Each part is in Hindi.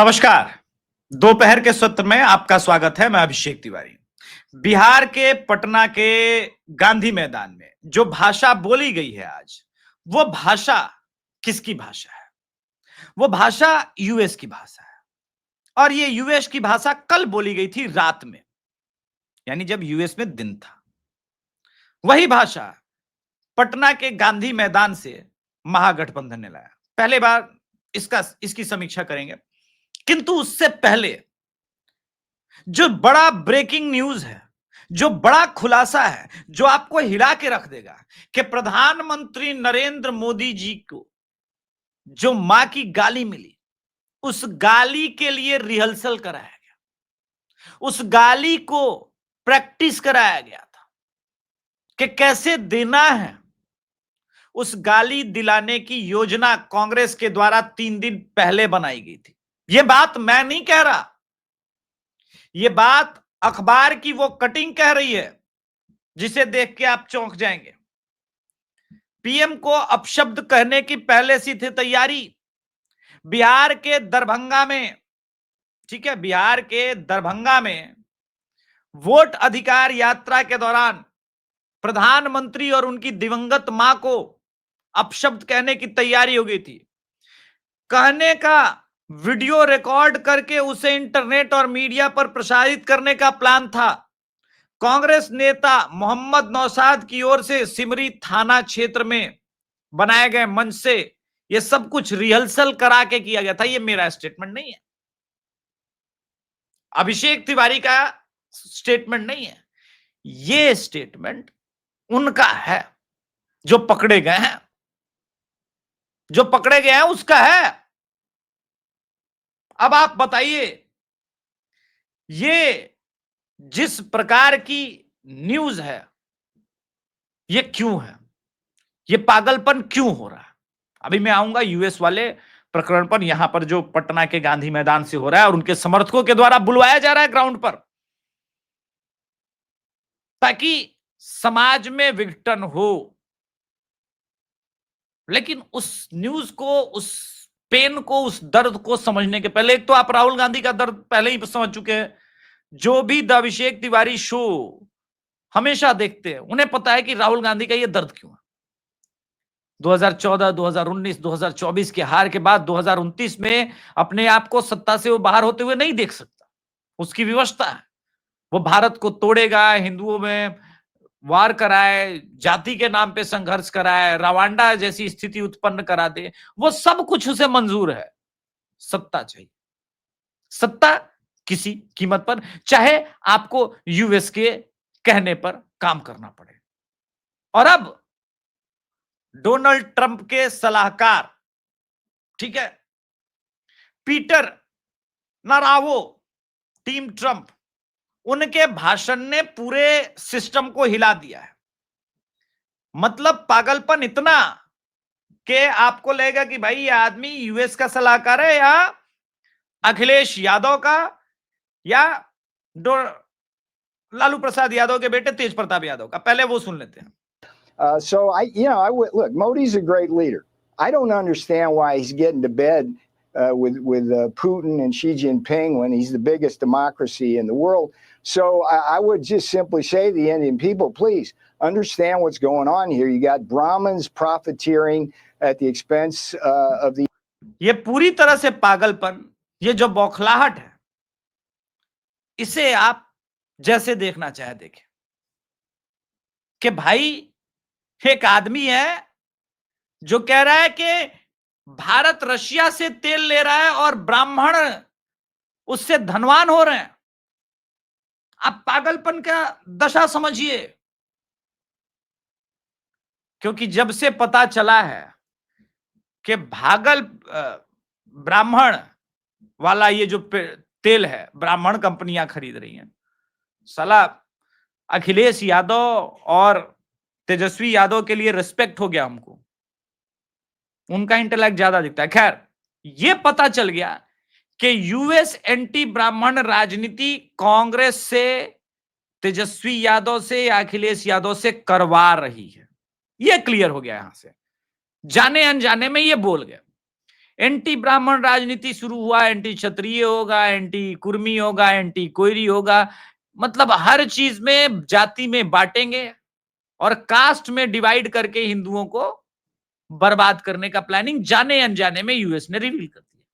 नमस्कार। दोपहर के सत्र में आपका स्वागत है। मैं अभिषेक तिवारी। बिहार के पटना के गांधी मैदान में जो भाषा बोली गई है आज, वो भाषा किसकी भाषा है? वो भाषा यूएस की भाषा है। और ये यूएस की भाषा कल बोली गई थी रात में, यानी जब यूएस में दिन था। वही भाषा पटना के गांधी मैदान से महागठबंधन ने लाया। पहले बार इसकी समीक्षा करेंगे, किंतु उससे पहले जो बड़ा ब्रेकिंग न्यूज है, जो बड़ा खुलासा है, जो आपको हिला के रख देगा कि प्रधानमंत्री नरेंद्र मोदी जी को जो मां की गाली मिली, उस गाली के लिए रिहर्सल कराया गया, उस गाली को प्रैक्टिस कराया गया था कि कैसे देना है। उस गाली दिलाने की योजना कांग्रेस के द्वारा 3 दिन पहले बनाई गई थी। यह बात मैं नहीं कह रहा, ये बात अखबार की वो कटिंग कह रही है जिसे देख के आप चौंक जाएंगे। पीएम को अपशब्द कहने की पहले से थी तैयारी। बिहार के दरभंगा में, ठीक है, बिहार के दरभंगा में वोट अधिकार यात्रा के दौरान प्रधानमंत्री और उनकी दिवंगत मां को अपशब्द कहने की तैयारी हो गई थी। कहने का वीडियो रिकॉर्ड करके उसे इंटरनेट और मीडिया पर प्रसारित करने का प्लान था। कांग्रेस नेता मोहम्मद नौशाद की ओर से सिमरी थाना क्षेत्र में बनाए गए मंच से यह सब कुछ रिहर्सल करा के किया गया था। यह मेरा स्टेटमेंट नहीं है, अभिषेक तिवारी का स्टेटमेंट नहीं है। यह स्टेटमेंट उनका है जो पकड़े गए हैं, जो पकड़े गए हैं उसका है। अब आप बताइए, ये जिस प्रकार की न्यूज है, ये क्यों है? ये पागलपन क्यों हो रहा है? अभी मैं आऊंगा यूएस वाले प्रकरण पर, यहां पर जो पटना के गांधी मैदान से हो रहा है और उनके समर्थकों के द्वारा बुलवाया जा रहा है ग्राउंड पर, ताकि समाज में विघटन हो। लेकिन उस न्यूज को, उस पेन को, उस दर्द को समझने के पहले, एक तो आप राहुल गांधी का दर्द पहले ही समझ चुके हैं। जो भी द अभिषेक तिवारी शो हमेशा देखते हैं, उन्हें पता है कि राहुल गांधी का यह दर्द क्यों है। 2014, 2019, 2024 के हार के बाद 2029 में अपने आप को सत्ता से वो बाहर होते हुए नहीं देख सकता। उसकी विवशता है, वो भारत को तोड़ेगा, हिंदुओं में वार कराए, जाति के नाम पे संघर्ष कराए, रवांडा जैसी स्थिति उत्पन्न करा दे, वो सब कुछ उसे मंजूर है। सत्ता चाहिए, सत्ता किसी कीमत पर, चाहे आपको यूएस के कहने पर काम करना पड़े। और अब डोनाल्ड ट्रंप के सलाहकार, ठीक है, पीटर नारावो, टीम ट्रंप, उनके भाषण ने पूरे सिस्टम को हिला दिया है। मतलब पागलपन इतना कि आपको लगेगा कि भाई ये आदमी यूएस का सलाहकार है या अखिलेश यादव का या लालू प्रसाद यादव के बेटे तेज प्रताप यादव का। पहले वो सुन लेते हैं। So I would look. Modi's a great leader. I don't understand why he's getting to bed with Putin and Xi Jinping when he's the biggest democracy in the world. So I would just simply say to the Indian people, please understand what's going on here. You got Brahmins profiteering at the expense of the. ये पूरी तरह से पागलपन, ये जो बौखलाहट है, इसे आप जैसे देखना चाहे देखें कि भाई एक आदमी है जो कह रहा है कि भारत रशिया से तेल ले रहा है और ब्राह्मण उससे धनवान हो रहे हैं। आप पागलपन का दशा समझिए, क्योंकि जब से पता चला है कि ब्राह्मण वाला ये जो तेल है, ब्राह्मण कंपनियां खरीद रही हैं, साला अखिलेश यादव और तेजस्वी यादव के लिए रिस्पेक्ट हो गया हमको, उनका इंटेलेक्ट ज्यादा दिखता है। खैर, ये पता चल गया कि यूएस एंटी ब्राह्मण राजनीति कांग्रेस से, तेजस्वी यादव से या अखिलेश यादव से करवा रही है। यह क्लियर हो गया। यहां से जाने अनजाने में ये बोल गए। एंटी ब्राह्मण राजनीति शुरू हुआ, एंटी क्षत्रिय होगा, एंटी कुर्मी होगा, एंटी कोयरी होगा, मतलब हर चीज में जाति में बांटेंगे और कास्ट में डिवाइड करके हिंदुओं को बर्बाद करने का प्लानिंग जाने अनजाने में यूएस ने रिवील कर दिया।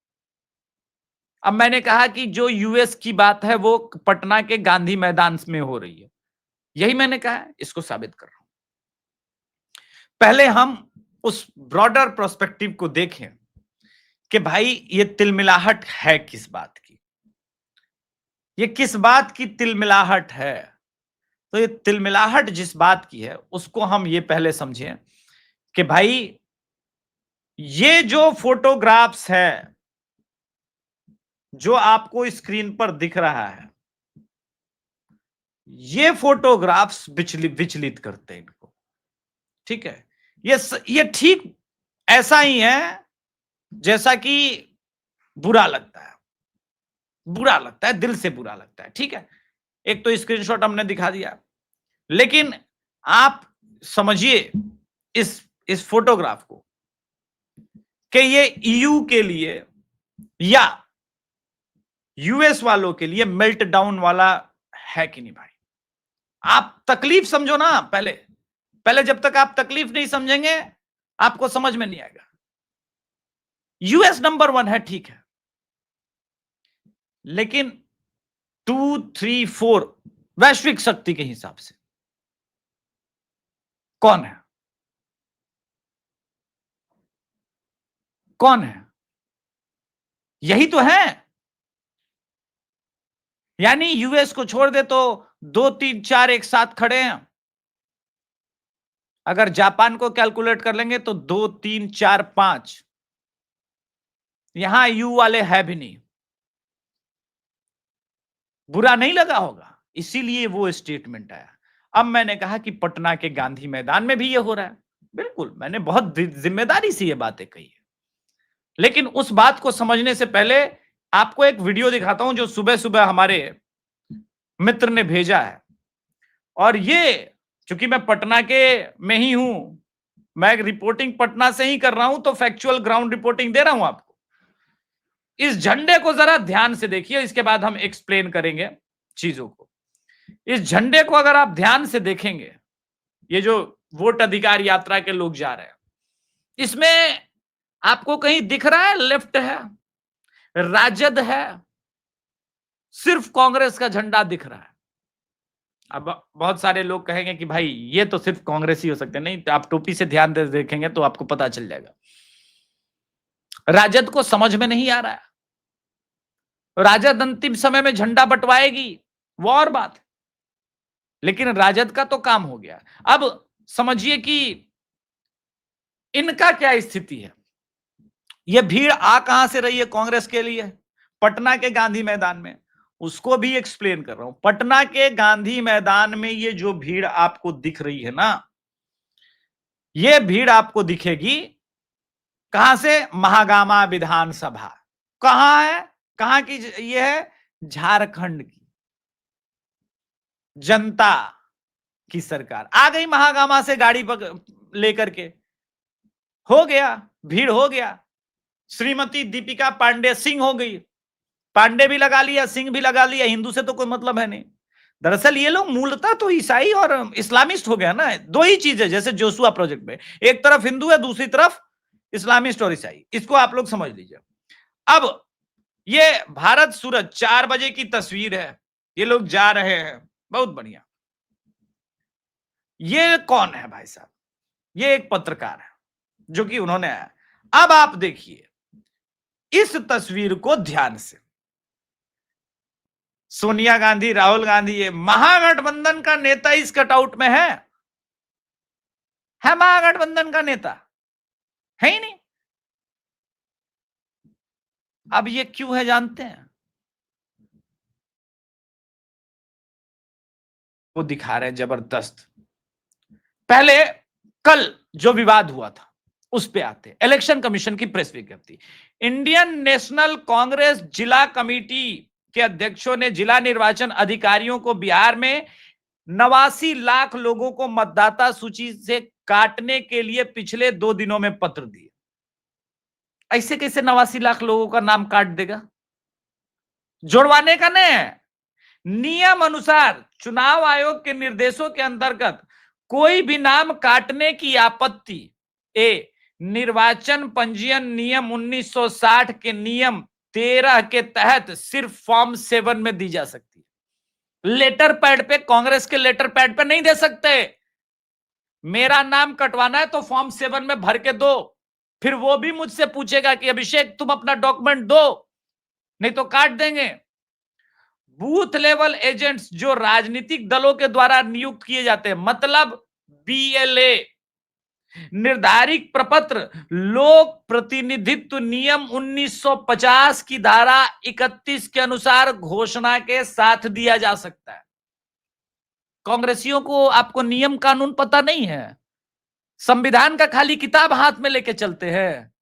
अब मैंने कहा कि जो यूएस की बात है वो पटना के गांधी मैदान में हो रही है, यही मैंने कहा है, इसको साबित कर रहा हूं। पहले हम उस ब्रॉडर पर्सपेक्टिव को देखें कि भाई ये तिलमिलाहट है किस बात की, ये किस बात की तिलमिलाहट है। तो ये तिलमिलाहट जिस बात की है उसको हम ये पहले समझें कि भाई ये जो फोटोग्राफ्स है जो आपको स्क्रीन पर दिख रहा है, ये फोटोग्राफ्स विचलित करते हैं इनको, ठीक है। ये ठीक ऐसा ही है जैसा कि बुरा लगता है, बुरा लगता है, दिल से बुरा लगता है, ठीक है। एक तो स्क्रीनशॉट हमने दिखा दिया, लेकिन आप समझिए इस फोटोग्राफ को कि ये ईयू के लिए या यूएस वालों के लिए मेल्ट डाउन वाला है कि नहीं भाई। आप तकलीफ समझो ना, पहले जब तक आप तकलीफ नहीं समझेंगे आपको समझ में नहीं आएगा। यूएस नंबर 1 है, ठीक है, लेकिन 2, 3, 4 वैश्विक शक्ति के हिसाब से कौन है? कौन है? यही तो है। यानी यूएस को छोड़ दे तो 2, 3, 4 एक साथ खड़े हैं। अगर जापान को कैलकुलेट कर लेंगे तो 2, 3, 4, 5 यहां यू वाले है भी नहीं। बुरा नहीं लगा होगा, इसीलिए वो स्टेटमेंट आया। अब मैंने कहा कि पटना के गांधी मैदान में भी ये हो रहा है, बिल्कुल मैंने बहुत जिम्मेदारी से ये बातें कही है, लेकिन उस बात को समझने से पहले आपको एक वीडियो दिखाता हूं जो सुबह सुबह हमारे मित्र ने भेजा है। और ये चूंकि मैं पटना के में ही हूं, मैं रिपोर्टिंग पटना से ही कर रहा हूं, तो फैक्चुअल ग्राउंड रिपोर्टिंग दे रहा हूं आपको। इस झंडे को जरा ध्यान से देखिए, इसके बाद हम एक्सप्लेन करेंगे चीजों को। इस झंडे को अगर आप ध्यान से देखेंगे, ये जो वोट अधिकार यात्रा के लोग जा रहे हैं, इसमें आपको कहीं दिख रहा है लेफ्ट है, राजद है, सिर्फ कांग्रेस का झंडा दिख रहा है। अब बहुत सारे लोग कहेंगे कि भाई ये तो सिर्फ कांग्रेस ही हो सकते हैं। नहीं, तो आप टोपी से ध्यान दे देखेंगे तो आपको पता चल जाएगा। राजद को समझ में नहीं आ रहा है, राजद अंतिम समय में झंडा बंटवाएगी वो और बात है, लेकिन राजद का तो काम हो गया। अब समझिए कि इनका क्या स्थिति है। यह भीड़ आ कहां से रही है कांग्रेस के लिए? पटना के गांधी मैदान में, उसको भी एक्सप्लेन कर रहा हूं। पटना के गांधी मैदान में ये जो भीड़ आपको दिख रही है ना, ये भीड़ आपको दिखेगी कहां से? महागामा विधानसभा। कहां है? कहां की ये है? झारखंड की जनता की सरकार आ गई महागामा से गाड़ी लेकर के। हो गया, भीड़ हो गया। श्रीमती दीपिका पांडे सिंह हो गई, पांडे भी लगा लिया, सिंह भी लगा लिया, हिंदू से तो कोई मतलब है नहीं। दरअसल ये लोग मूलतः तो ईसाई और इस्लामिस्ट हो गया ना, दो ही चीज है। जैसे जोशुआ प्रोजेक्ट में एक तरफ हिंदू है, दूसरी तरफ इस्लामिस्ट और ईसाई, इसको आप लोग समझ लीजिए। अब ये भारत सूरज 4 बजे की तस्वीर है, ये लोग जा रहे हैं, बहुत बढ़िया। ये कौन है भाई साहब? ये एक पत्रकार है जो कि उन्होंने आया। अब आप देखिए इस तस्वीर को ध्यान से। सोनिया गांधी, राहुल गांधी, ये महागठबंधन का नेता इस कटआउट में है महागठबंधन का नेता है ही नहीं। अब ये क्यों है जानते हैं? वो दिखा रहे हैं जबरदस्त। पहले कल जो विवाद हुआ था उस पे आते। इलेक्शन कमीशन की प्रेस विज्ञप्ति। इंडियन नेशनल कांग्रेस जिला कमेटी के अध्यक्षों ने जिला निर्वाचन अधिकारियों को बिहार में 89 लाख लोगों को मतदाता सूची से काटने के लिए पिछले 2 दिनों में पत्र दिए। ऐसे कैसे 89 लाख लोगों का नाम काट देगा? जोड़वाने का नहीं है। नियम अनुसार चुनाव आयोग के निर्देशों के अंतर्गत कोई भी नाम काटने की आपत्ति निर्वाचन पंजीयन नियम 1960 के नियम 13 के तहत सिर्फ फॉर्म 7 में दी जा सकती है। लेटर पैड पे, कांग्रेस के लेटर पैड पे नहीं दे सकते। मेरा नाम कटवाना है तो फॉर्म 7 में भर के दो, फिर वो भी मुझसे पूछेगा कि अभिषेक तुम अपना डॉक्यूमेंट दो, नहीं तो काट देंगे। बूथ लेवल एजेंट्स जो राजनीतिक दलों के द्वारा नियुक्त किए जाते हैं, मतलब बीएलए, निर्धारित प्रपत्र लोक प्रतिनिधित्व नियम 1950 की धारा 31 के अनुसार घोषणा के साथ दिया जा सकता है। कांग्रेसियों को आपको नियम कानून पता नहीं है, संविधान का खाली किताब हाथ में लेके चलते हैं।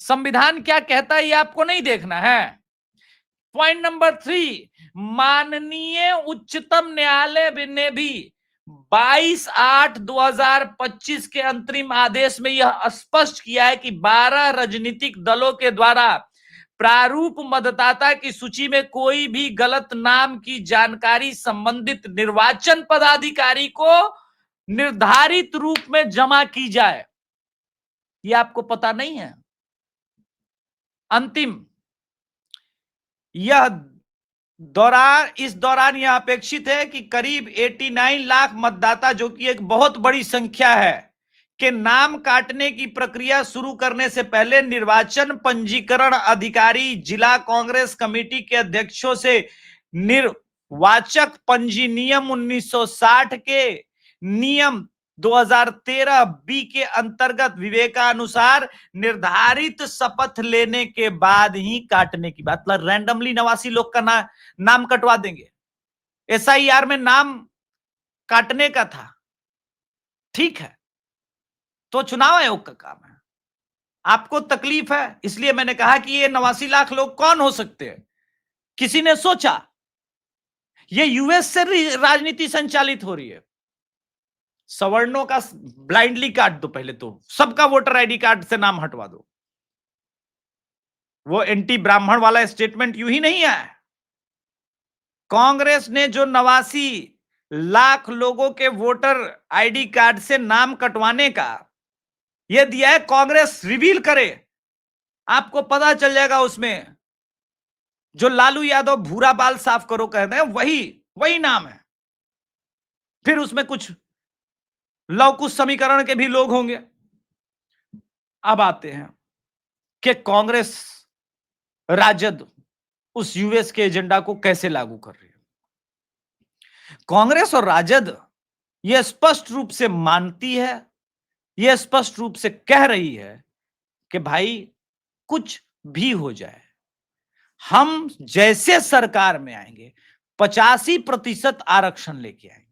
संविधान क्या कहता है ये आपको नहीं देखना है। पॉइंट नंबर 3, माननीय उच्चतम न्यायालय ने भी 22/8/2025 के अंतरिम आदेश में यह स्पष्ट किया है कि 12 राजनीतिक दलों के द्वारा प्रारूप मतदाता की सूची में कोई भी गलत नाम की जानकारी संबंधित निर्वाचन पदाधिकारी को निर्धारित रूप में जमा की जाए। यह आपको पता नहीं है। अंतिम, इस दौरान यह अपेक्षित है कि करीब 89 लाख मतदाता, जो कि एक बहुत बड़ी संख्या है, के नाम काटने की प्रक्रिया शुरू करने से पहले निर्वाचन पंजीकरण अधिकारी जिला कांग्रेस कमेटी के अध्यक्षों से निर्वाचक पंजी नियम 1960 के नियम 2013 बी के अंतर्गत विवेकानुसार निर्धारित शपथ लेने के बाद ही काटने की बात। मतलब रैंडमली 89 लोग का नाम कटवा देंगे। एसआईआर में नाम काटने का था, ठीक है, तो चुनाव आयोग का काम है। आपको तकलीफ है, इसलिए मैंने कहा कि ये 89 लाख लोग कौन हो सकते हैं। किसी ने सोचा ये यूएस से राजनीति संचालित हो रही है। सवर्णों का ब्लाइंडली काट दो, पहले तो सबका वोटर आईडी कार्ड से नाम हटवा दो। वो एंटी ब्राह्मण वाला स्टेटमेंट यूं ही नहीं आया। कांग्रेस ने जो 89 लाख लोगों के वोटर आईडी कार्ड से नाम कटवाने का यह दिया है, कांग्रेस रिवील करे, आपको पता चल जाएगा। उसमें जो लालू यादव भूरा बाल साफ करो कहते हैं, वही नाम है। फिर उसमें कुछ लवकुश समीकरण के भी लोग होंगे। अब आते हैं कि कांग्रेस राजद उस यूएस के एजेंडा को कैसे लागू कर रही है। कांग्रेस और राजद यह स्पष्ट रूप से मानती है, यह स्पष्ट रूप से कह रही है कि भाई कुछ भी हो जाए, हम जैसे सरकार में आएंगे 85% आरक्षण लेके आएंगे,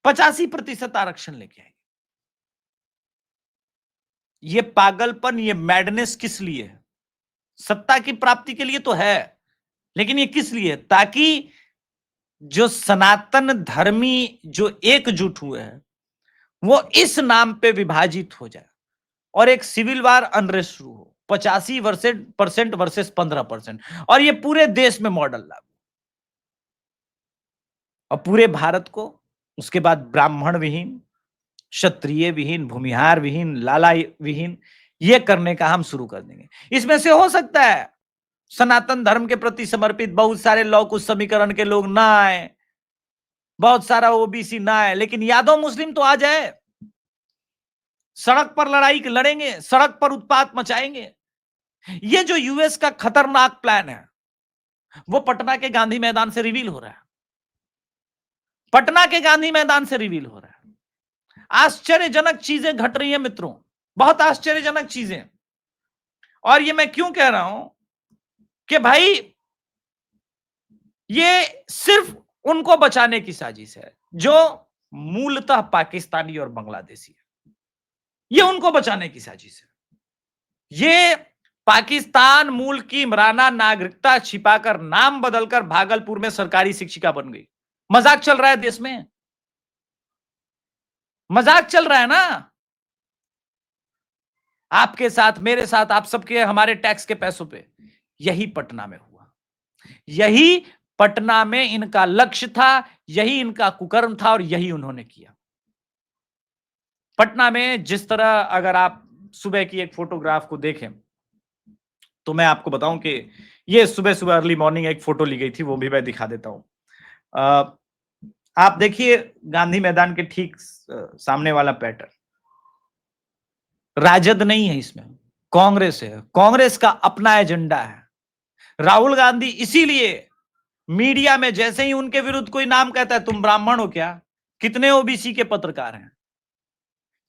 85% आरक्षण लेके आएंगे। ये पागलपन, ये मैडनेस किस लिए है? सत्ता की प्राप्ति के लिए तो है, लेकिन ये किस लिए? ताकि जो सनातन धर्मी जो एकजुट हुए हैं वो इस नाम पे विभाजित हो जाए और एक सिविल वार अनरेस्ट शुरू हो। 85% वर्सेस 15%, और ये पूरे देश में मॉडल लागू, और पूरे भारत को उसके बाद ब्राह्मण विहीन, क्षत्रिय विहीन, भूमिहार विहीन, लाला विहीन ये करने का हम शुरू कर देंगे। इसमें से हो सकता है सनातन धर्म के प्रति समर्पित बहुत सारे लौकुश समीकरण के लोग ना आए, बहुत सारा ओबीसी ना आए, लेकिन यादव मुस्लिम तो आ जाए। सड़क पर लड़ाई लड़ेंगे, सड़क पर उत्पात मचाएंगे। ये जो यूएस का खतरनाक प्लान है वो पटना के गांधी मैदान से रिवील हो रहा है। पटना के गांधी मैदान से रिवील हो रहा है। आश्चर्यजनक चीजें घट रही हैं मित्रों, बहुत आश्चर्यजनक चीजें। और ये मैं क्यों कह रहा हूं कि भाई ये सिर्फ उनको बचाने की साजिश है जो मूलतः पाकिस्तानी और बांग्लादेशी है। ये उनको बचाने की साजिश है। ये पाकिस्तान मूल की इमराना नागरिकता छिपाकर नाम बदलकर भागलपुर में सरकारी शिक्षिका बन गई। मजाक चल रहा है देश में, मजाक चल रहा है ना। आपके साथ, मेरे साथ, आप सबके, हमारे टैक्स के पैसों पे। यही पटना में हुआ, यही पटना में इनका लक्ष्य था, यही इनका कुकर्म था और यही उन्होंने किया। पटना में जिस तरह, अगर आप सुबह की एक फोटोग्राफ को देखें तो मैं आपको बताऊं कि ये सुबह सुबह अर्ली मॉर्निंग एक फोटो ली गई थी, वो भी मैं दिखा देता हूं। आप देखिए गांधी मैदान के ठीक सामने वाला पैटर्न, राजद नहीं है इसमें, कांग्रेस है। कांग्रेस का अपना एजेंडा है। राहुल गांधी इसीलिए मीडिया में जैसे ही उनके विरुद्ध कोई नाम कहता है, तुम ब्राह्मण हो क्या? कितने ओबीसी के पत्रकार हैं,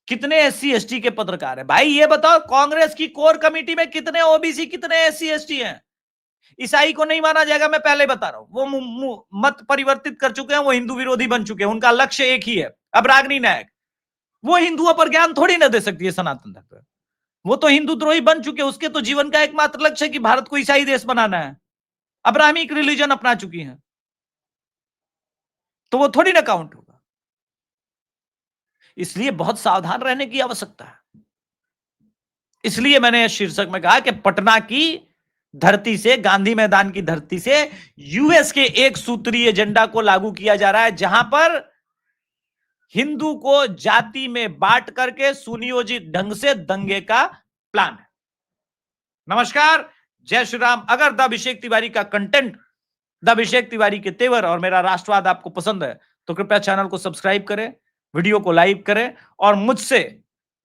कितने एससी एसटी के पत्रकार हैं? भाई ये बताओ, कांग्रेस की कोर कमेटी में कितने ओबीसी, कितने एससी एसटी हैं? ईसाई को नहीं माना जाएगा, मैं पहले बता रहा हूं। वो मत परिवर्तित कर चुके हैं, वो हिंदू विरोधी बन चुके हैं। उनका लक्ष्य एक ही है। अब रागिनी नायक, वो हिंदुओं पर ज्ञान थोड़ी ना दे सकती है सनातन धर्म पर। वो तो हिंदू द्रोही बन चुके हैं। उसके तो जीवन का एकमात्र लक्ष्य है कि भारत को ईसाई देश बनाना है। अब्राहमिक रिलीजन अपना चुकी है, तो वो थोड़ी ना काउंट होगा। इसलिए बहुत सावधान रहने की आवश्यकता है। इसलिए मैंने शीर्षक में कहा कि पटना की धरती से, गांधी मैदान की धरती से यूएस के एक सूत्रीय एजेंडा को लागू किया जा रहा है, जहां पर हिंदू को जाति में बांट करके सुनियोजित ढंग से दंगे का प्लान है। नमस्कार, जय श्री राम। अगर द अभिषेक तिवारी का कंटेंट, द अभिषेक तिवारी के तेवर और मेरा राष्ट्रवाद आपको पसंद है तो कृपया चैनल को सब्सक्राइब करें, वीडियो को लाइक करें और मुझसे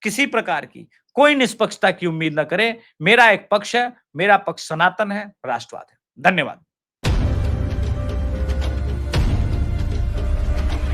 किसी प्रकार की कोई निष्पक्षता की उम्मीद न करें। मेरा एक पक्ष है, मेरा पक्ष सनातन है, राष्ट्रवाद है। धन्यवाद।